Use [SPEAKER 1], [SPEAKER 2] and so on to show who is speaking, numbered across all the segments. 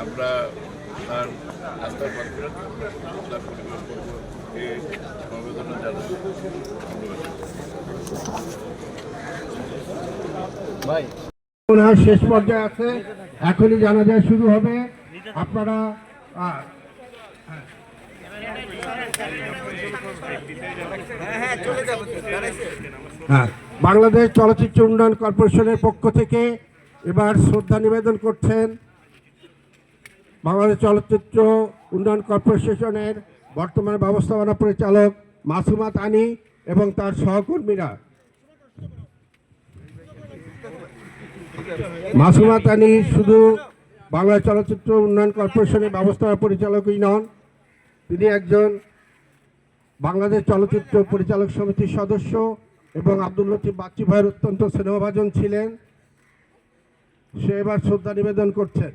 [SPEAKER 1] আমরা তার রাস্তার সমবেদনা জানাই।
[SPEAKER 2] শেষ পর্যায়ে আছে, এখনই জানাজা শুরু হবে। আপনারা বাংলাদেশ চলচ্চিত্র উন্নয়ন কর্পোরেশনের পক্ষ থেকে এবার শ্রদ্ধা নিবেদন করছেন বাংলাদেশ চলচ্চিত্র উন্নয়ন কর্পোরেশনের বর্তমান ব্যবস্থাপনা পরিচালক মাসুমা তানি এবং তার সহকর্মীরা। মাসুমা তানি শুধু বাংলাদেশ চলচ্চিত্র উন্নয়ন কর্পোরেশনের ব্যবস্থাপনা পরিচালকই নন, তিনি একজন বাংলাদেশ চলচ্চিত্র পরিচালক সমিতির সদস্য এবং আব্দুল লতিফ বাচ্চু ভাইয়ের অত্যন্ত স্নেহভাজন ছিলেন। সে এবার শ্রদ্ধা নিবেদন করছেন।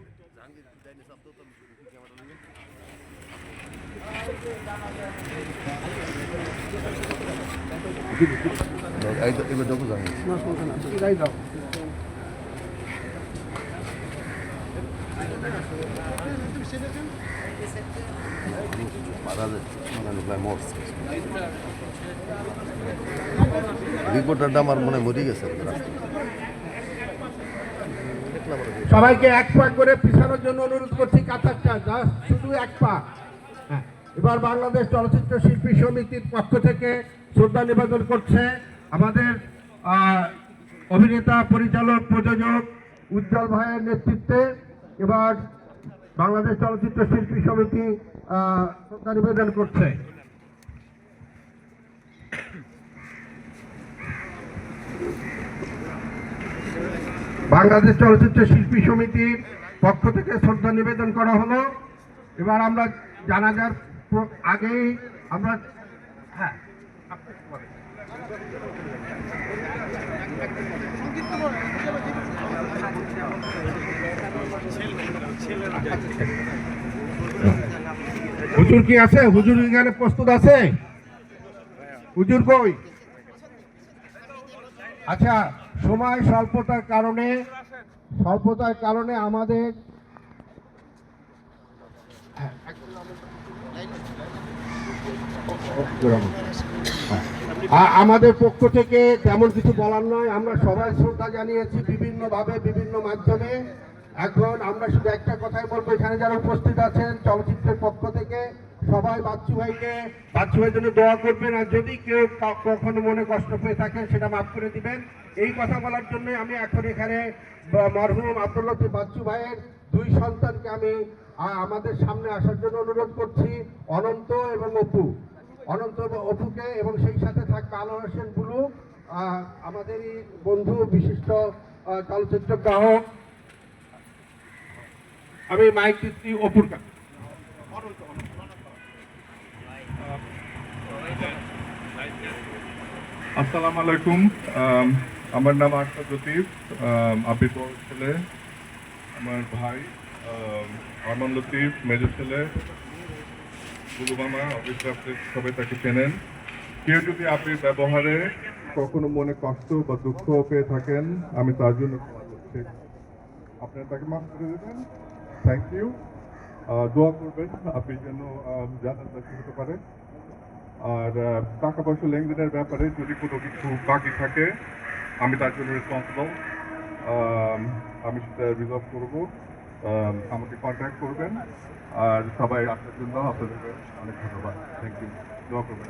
[SPEAKER 3] রিপোর্টারটা আমার মনে মরে গেছে।
[SPEAKER 2] সবাইকে এক পা করে পিছানোর জন্য অনুরোধ করছি, কাতারটা শুধু এক পা। এবার বাংলাদেশ চলচ্চিত্র শিল্পী সমিতির পক্ষ থেকে শ্রদ্ধা নিবেদন করছে আমাদের অভিনেতা, পরিচালক, প্রযোজক উজ্জ্বল ভাইয়ের নেতৃত্বে। এবার বাংলাদেশ চলচ্চিত্র শিল্পী সমিতি শ্রদ্ধা নিবেদন করছে। বাংলাদেশ চলচ্চিত্র শিল্পী সমিতির পক্ষ থেকে শ্রদ্ধা নিবেদন করা হলো। এবার আমরা জানাজার আগেই আমরা হুজুর কি আছে? হুজুর এখানে প্রস্তুত আছে? হুজুর কই? আচ্ছা, সময় স্বল্পতার কারণে আমাদের আমাদের পক্ষ থেকে তেমন কিছু বলার নয়। আমরা সবাই শ্রদ্ধা জানিয়েছি বিভিন্নভাবে, বিভিন্ন মাধ্যমে। এখন আমরা শুধু একটা কথাই বলবো, এখানে যারা উপস্থিত আছেন চলচ্চিত্রের পক্ষ থেকে সবাই বাচ্চু ভাইয়ের জন্য দোয়া করবেন, আর যদি কেউ কখনো মনে কষ্ট পেয়ে থাকেন সেটা মাফ করে দিবেন। এই কথা বলার জন্য আমি এখন এখানে মরহুম আব্দুল লতিফ বাচ্চু ভাইয়ের 2 সন্তানকে আমি আমাদের সামনে আসার জন্য অনুরোধ করছি, অনন্ত এবং অপু। অনন্ত এবং অপুকে, এবং সেই সাথে থাকবে আনোয়ার হোসেন বুলু, আমাদেরই বন্ধু, বিশিষ্ট চলচ্চিত্র গ্রাহক। আমি মাইক দিচ্ছি অপুর কাছে।
[SPEAKER 4] আসসালামু আলাইকুম। আমার নাম আশরাফ লতিফ, আবির বড় ছেলে, আমার ভাই আরমান লতিফ মেজো ছেলে, বুলু মামা, অবশ্যই আপনি সবাই তাকে চেনেন। কেউ যদি আবির ব্যবহারে কখনো মনে কষ্ট বা দুঃখ পেয়ে থাকেন, আমি তার জন্য ক্ষমা করছি। আপনারা তাকে মাফ করে দেবেন। Thank you. দোয়া করবেন আবির জন্য জানাজা হতে পারে। আর টাকা পয়সা লেনদেনের ব্যাপারে যদি কোনো কিছু বাকি থাকে, আমি তার জন্য রেসপন্সিবল। আমি সেটা রিজলভ করবো। আমাকে কন্ট্যাক্ট করবেন। আর সবাই আসার জন্য আপনাদের অনেক ধন্যবাদ। Thank you. দোয়া করবেন।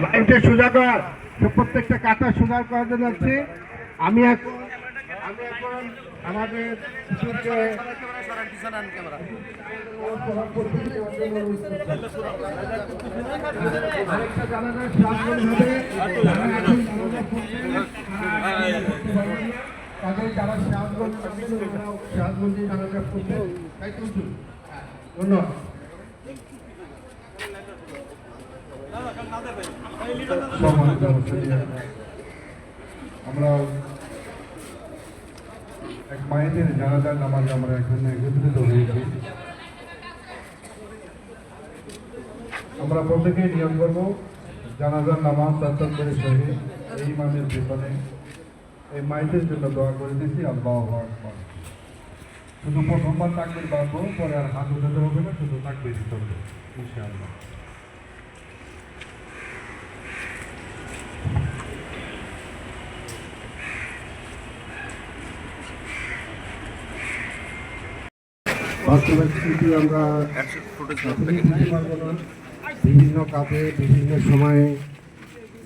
[SPEAKER 2] লাইনটা সোজা কর, প্রত্যেকটা কাটা সোজা করার জন্য যাচ্ছি। আমি এখন আমাদের কিছুকে আরেকটা জানাজার সাহায্য হবে। তাদের যারা সাহায্য জানাজা করবেন, তাই তো? ধন্যবাদ।
[SPEAKER 5] আমরা এক মায়েদের জানাজার নামাজ আমরা এখানে একত্রিত হয়েছি। আমরা প্রত্যেকেই নিয়ম করবো জানাজার নামাজ তাত্তান্তরে সহি এই ইমামের পেছনে এই মায়েদের জন্য দোয়া করে দিচ্ছি। আল্লাহু আকবার। শুধু প্রথমবার তাকবীর বাঁধবো, পরে আর হাত উঠাতে হবে না, শুধু তাকবীর দিতে হবে ইনশাআল্লাহ।
[SPEAKER 2] বাস্তবের স্মৃতি আমরা বিভিন্ন কাজে, বিভিন্ন সময়ে,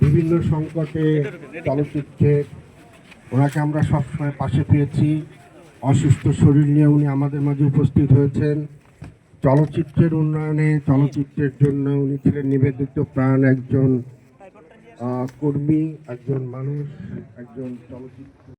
[SPEAKER 2] বিভিন্ন সংকটে চলচ্চিত্রে ওনাকে আমরা সবসময় পাশে পেয়েছি। অসুস্থ শরীর নিয়ে উনি আমাদের মাঝে উপস্থিত হয়েছেন। চলচ্চিত্রের উন্নয়নে, চলচ্চিত্রের জন্য উনি ছিলেন নিবেদিত প্রাণ একজন কর্মী, একজন মানুষ, একজন চলচ্চিত্র